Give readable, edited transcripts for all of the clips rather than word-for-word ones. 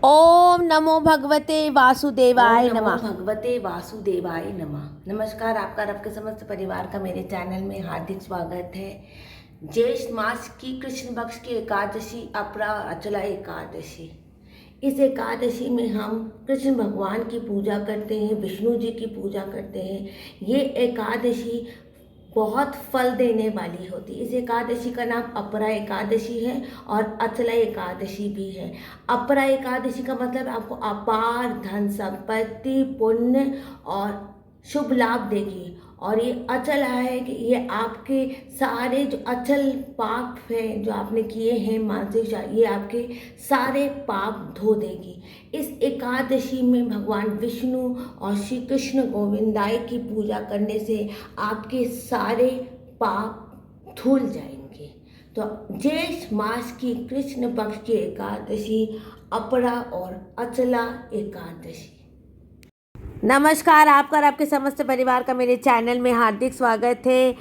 ओम नमो भगवते वासुदेवाय ओम नमो नमः। भगवते वासुदेवाय नमः। नमस्कार, आपका और आपके समस्त परिवार का मेरे चैनल में हार्दिक स्वागत है। ज्येष्ठ मास की कृष्ण पक्ष की एकादशी अपरा अचला एकादशी। इस एकादशी में हम कृष्ण भगवान की पूजा करते हैं, विष्णु जी की पूजा करते हैं। ये एकादशी बहुत फल देने वाली होती है। इस एकादशी का नाम अपरा एकादशी है और अचला एकादशी भी है। अपरा एकादशी का मतलब आपको अपार धन संपत्ति पुण्य और शुभ लाभ देगी। और ये अचल है कि ये आपके सारे जो अचल पाप हैं जो आपने किए हैं मानसिक, ये आपके सारे पाप धो देगी। इस एकादशी में भगवान विष्णु और श्री कृष्ण गोविंदाई की पूजा करने से आपके सारे पाप धुल जाएंगे। तो ज्येष्ठ मास की कृष्ण पक्ष की एकादशी अपरा और अचला एकादशी। नमस्कार, आपका और आपके समस्त परिवार का मेरे चैनल में हार्दिक स्वागत है।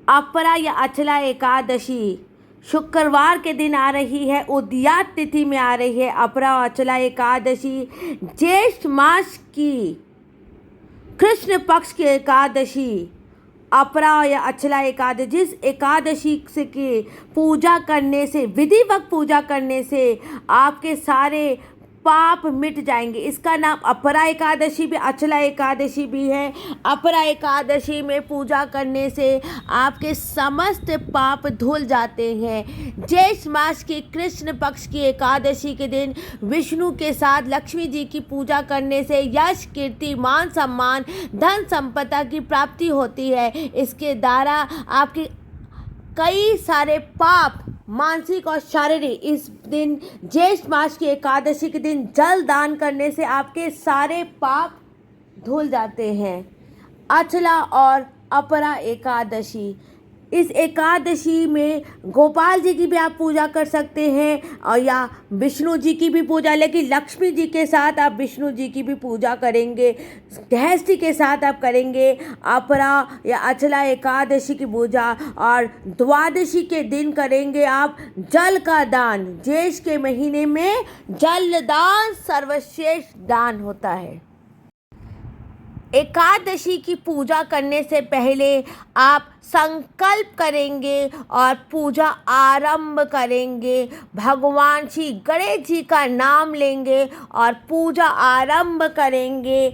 अपरा या अचला एकादशी शुक्रवार के दिन आ रही है, उदयात तिथि में आ रही है। अपरा और अचला एकादशी ज्येष्ठ मास की कृष्ण पक्ष की एकादशी अपरा या अचला एकादशी, जिस एकादशी से की पूजा करने से, विधिवत पूजा करने से आपके सारे पाप मिट जाएंगे। इसका नाम अपरा एकादशी भी, अचला एकादशी भी है। अपरा एकादशी में पूजा करने से आपके समस्त पाप धुल जाते हैं। ज्येष्ठ मास की कृष्ण पक्ष की एकादशी के दिन विष्णु के साथ लक्ष्मी जी की पूजा करने से यश कीर्ति मान सम्मान धन संपदा की प्राप्ति होती है। इसके द्वारा आपके कई सारे पाप मानसिक और शारीरिक, इस दिन ज्येष्ठ मास की एकादशी के दिन जल दान करने से आपके सारे पाप धुल जाते हैं। अचला और अपरा एकादशी, इस एकादशी में गोपाल जी की भी आप पूजा कर सकते हैं और या विष्णु जी की भी पूजा, लेकिन लक्ष्मी जी के साथ आप विष्णु जी की भी पूजा करेंगे, गृहस्थी के साथ आप करेंगे अपरा या अचला एकादशी की पूजा। और द्वादशी के दिन करेंगे आप जल का दान। ज्येष्ठ के महीने में जल दान सर्वश्रेष्ठ दान होता है। एकादशी की पूजा करने से पहले आप संकल्प करेंगे और पूजा आरंभ करेंगे। भगवान श्री गणेश जी का नाम लेंगे और पूजा आरंभ करेंगे।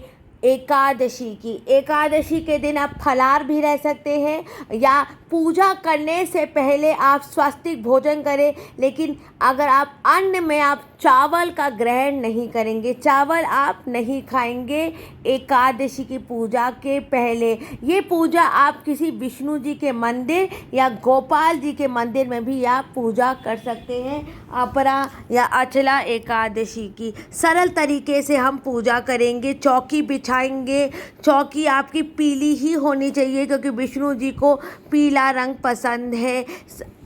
एकादशी के दिन आप फलाहार भी रह सकते हैं या पूजा करने से पहले आप स्वास्तिक भोजन करें, लेकिन अगर आप अन्न में आप चावल का ग्रहण नहीं करेंगे, चावल आप नहीं खाएंगे एकादशी की पूजा के पहले। ये पूजा आप किसी विष्णु जी के मंदिर या गोपाल जी के मंदिर में भी आप पूजा कर सकते हैं। अपरा या अचला एकादशी की सरल तरीके से हम पूजा करेंगे। चौकी बिछाएंगे, चौकी आपकी पीली ही होनी चाहिए क्योंकि विष्णु जी को पीला रंग पसंद है।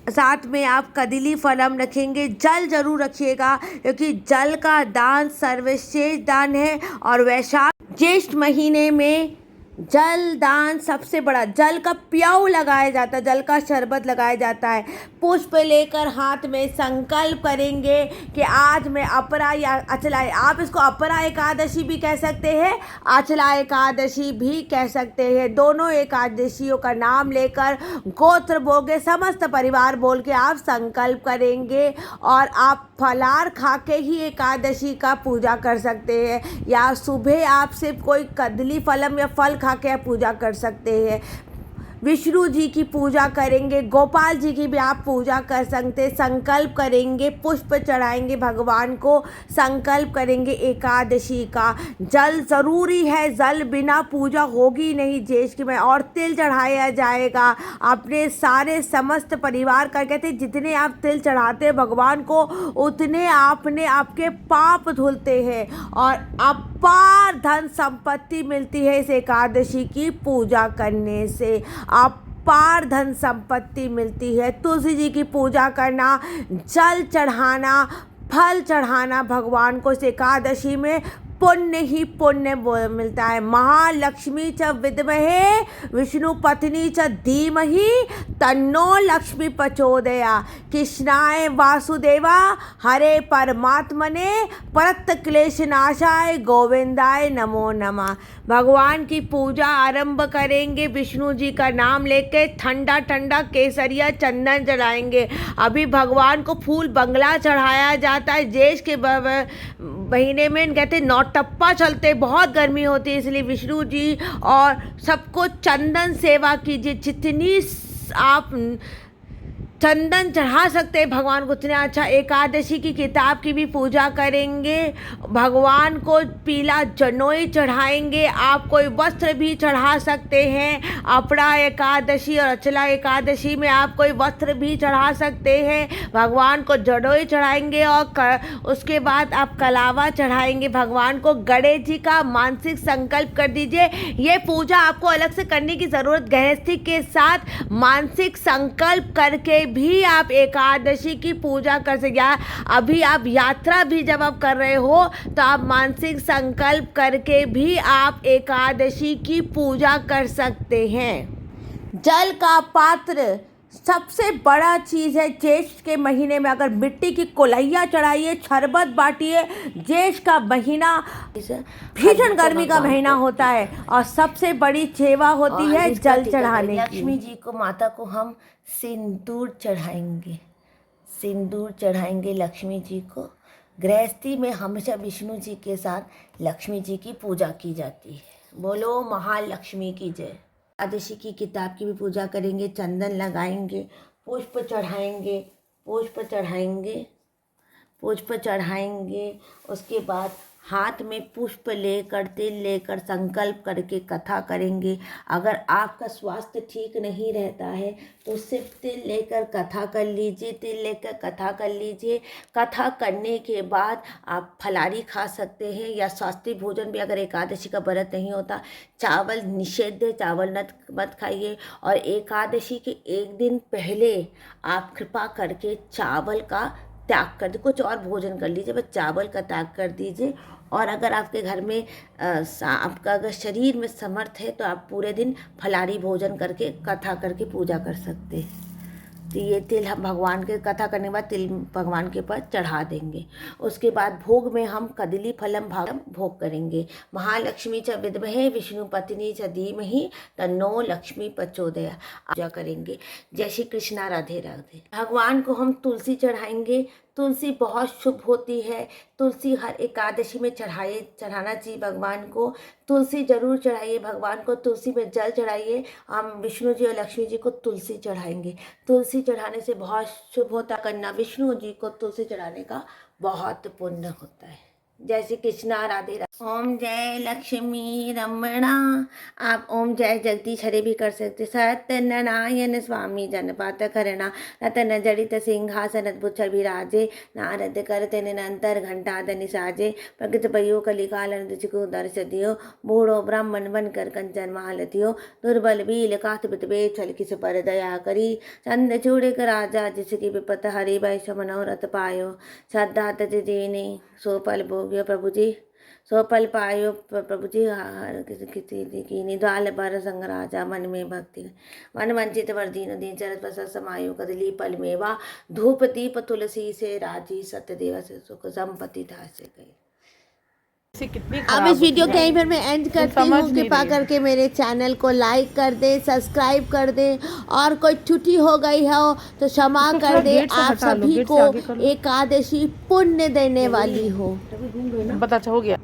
साथ में आप कदली फलम रखेंगे, जल जरूर रखिएगा क्योंकि जल का दान सर्वश्रेष्ठ दान है। और वैशाख ज्येष्ठ महीने में जल दान सबसे बड़ा, जल का प्याऊ लगाया जाता है, जल का शरबत लगाया जाता है। पुष्प लेकर हाथ में संकल्प करेंगे कि आज मैं अपरा या अचला, आप इसको अपरा एकादशी भी कह सकते हैं, अचला एकादशी भी कह सकते हैं। दोनों एकादशियों का नाम लेकर गोत्र बोल समस्त परिवार बोल के आप संकल्प करेंगे और आप फलाहार खा के ही एकादशी का पूजा कर सकते हैं या सुबह आप सिर्फ कोई कदली फलम या फल खा के पूजा कर सकते हैं। विष्णु जी की पूजा करेंगे, गोपाल जी की भी आप पूजा कर सकते, संकल्प करेंगे, पुष्प चढ़ाएंगे भगवान को, संकल्प करेंगे एकादशी का। जल ज़रूरी है, जल बिना पूजा होगी नहीं ज्येष्ठ में। और तिल चढ़ाया जाएगा अपने सारे समस्त परिवार का। कहते हैं जितने आप तिल चढ़ाते हैं भगवान को उतने आपने आपके पाप धुलते हैं और अपार धन संपत्ति मिलती है। इस एकादशी की पूजा करने से अपार धन संपत्ति मिलती है। तुलसी जी की पूजा करना, जल चढ़ाना, फल चढ़ाना भगवान को इस एकादशी में पुण्य ही पुण्य मिलता है। महालक्ष्मी च विद्महे विष्णु पत्नी च धीमहि तन्नो लक्ष्मी प्रचोदया। कृष्णाय वासुदेवा हरे परमात्मने परत क्लेश नाशाय गोविंदाय नमो नमः। भगवान की पूजा आरंभ करेंगे, विष्णु जी का नाम लेके ठंडा ठंडा केसरिया चंदन चढ़ाएंगे। अभी भगवान को फूल बंगला चढ़ाया जाता है। ज्येष्ठ के महीने में कहते नौटप्पा चलते, बहुत गर्मी होती है, इसलिए विष्णु जी और सबको चंदन सेवा कीजिए। जितनी आप चंदन चढ़ा सकते हैं भगवान को उतने अच्छा। एकादशी की किताब की भी पूजा करेंगे, भगवान को पीला जनोई चढ़ाएंगे। आप कोई वस्त्र भी चढ़ा सकते हैं। अपड़ा एकादशी और अचला एकादशी में आप कोई वस्त्र भी चढ़ा सकते हैं। भगवान को जनोई चढ़ाएंगे और उसके बाद आप कलावा चढ़ाएंगे। भगवान को गणेश जी का मानसिक संकल्प कर दीजिए। ये पूजा आपको अलग से करने की ज़रूरत, गृहस्थी के साथ मानसिक संकल्प करके भी आप एकादशी की पूजा कर सकते। अभी आप यात्रा भी जब आप कर रहे हो तो आप मानसिक संकल्प करके भी आप एकादशी की पूजा कर सकते हैं। जल का पात्र सबसे बड़ा चीज़ है। ज्येष्ठ के महीने में अगर मिट्टी की कोलैया चढ़ाइए, शरबत बांटिए। ज्येष्ठ का महीना भीषण गर्मी का महीना होता है और सबसे बड़ी सेवा होती है जल चढ़ाने की। लक्ष्मी जी को, माता को हम सिंदूर चढ़ाएंगे, सिंदूर चढ़ाएंगे लक्ष्मी जी को। गृहस्थी में हमेशा विष्णु जी के साथ लक्ष्मी जी की पूजा की जाती है। बोलो महालक्ष्मी की जय। एकादशी की किताब की भी पूजा करेंगे, चंदन लगाएंगे, पुष्प चढ़ाएंगे, पुष्प चढ़ाएंगे, पुष्प चढ़ाएंगे। उसके बाद हाथ में पुष्प लेकर, तेल लेकर संकल्प करके कथा करेंगे। अगर आपका स्वास्थ्य ठीक नहीं रहता है तो सिर्फ तेल लेकर कथा कर लीजिए, तेल लेकर कथा कर लीजिए। कथा करने के बाद आप फलारी खा सकते हैं या स्वास्थ्य भोजन भी। अगर एकादशी का व्रत नहीं होता, चावल निषेध है, चावल मत खाइए। और एकादशी के एक दिन पहले आप कृपा करके चावल का त्याग कर दीजिए, कुछ और भोजन कर लीजिए, बस चावल का त्याग कर दीजिए। और अगर आपके घर में आपका अगर शरीर में समर्थ है तो आप पूरे दिन फलारी भोजन करके, कथा करके पूजा कर सकते हैं। तो ये तिल हम भगवान के कथा करने के बाद तिल भगवान के ऊपर चढ़ा देंगे। उसके बाद भोग में हम कदली फलम भोग करेंगे। महालक्ष्मी च विद्महे विष्णु पत्नी च धीमहि तन्नो लक्ष्मी प्रचोदया पूजा करेंगे। जय श्री कृष्णा, राधे राधे। भगवान को हम तुलसी चढ़ाएंगे। तुलसी बहुत शुभ होती है। तुलसी हर एकादशी में चढ़ाना चाहिए भगवान को। तुलसी जरूर चढ़ाइए भगवान को, तुलसी में जल चढ़ाइए। हम विष्णु जी और लक्ष्मी जी को तुलसी चढ़ाएंगे। तुलसी चढ़ाने से बहुत शुभ होता करना। विष्णु जी को तुलसी चढ़ाने का बहुत पुण्य होता है। जय श्री कृष्णा, राधे राधे। ओम जय लक्ष्मी रमणा। आप ओम जय जगदीश हरे भी कर सकते। सत्यनारायण स्वामी जनपात करना, रतन जड़ित सिंहासन अद्भुत विराजे, नारद करते निरंतर घंटा धनि साजे, प्रकृत पयो कलिकाल को दर्श दियो, बूढ़ो ब्राह्मण बन कर कंचन माल दियो, दुर्बल बील कात बितबे छल किस पर दया करी, चंद चूड़े का राजा जिसकी विपत हरि वैश्य मनोरथ पायो, श्रद्धा तज जीने सो पल भोग्यो प्रभु जी, सो पल पायो प्रभु जी, हर किसी की निद्वाल बर संग राजा मन में भक्ति, मन वंचित वर दीन दीन चरत प्रसाद समायो कदली पल मेवा, धूप दीप तुलसी से राजी, सत्यदेव से सुख संपत्ति था से गई। अब इस वीडियो के यहीं पर मैं एंड करती हूँ। कृपा करके मेरे चैनल को लाइक कर दे, सब्सक्राइब कर दे, और कोई त्रुटि हो गई हो तो क्षमा कर दे। आप सभी को एकादशी पुण्य देने वाली हो। बहुत अच्छा हो गया।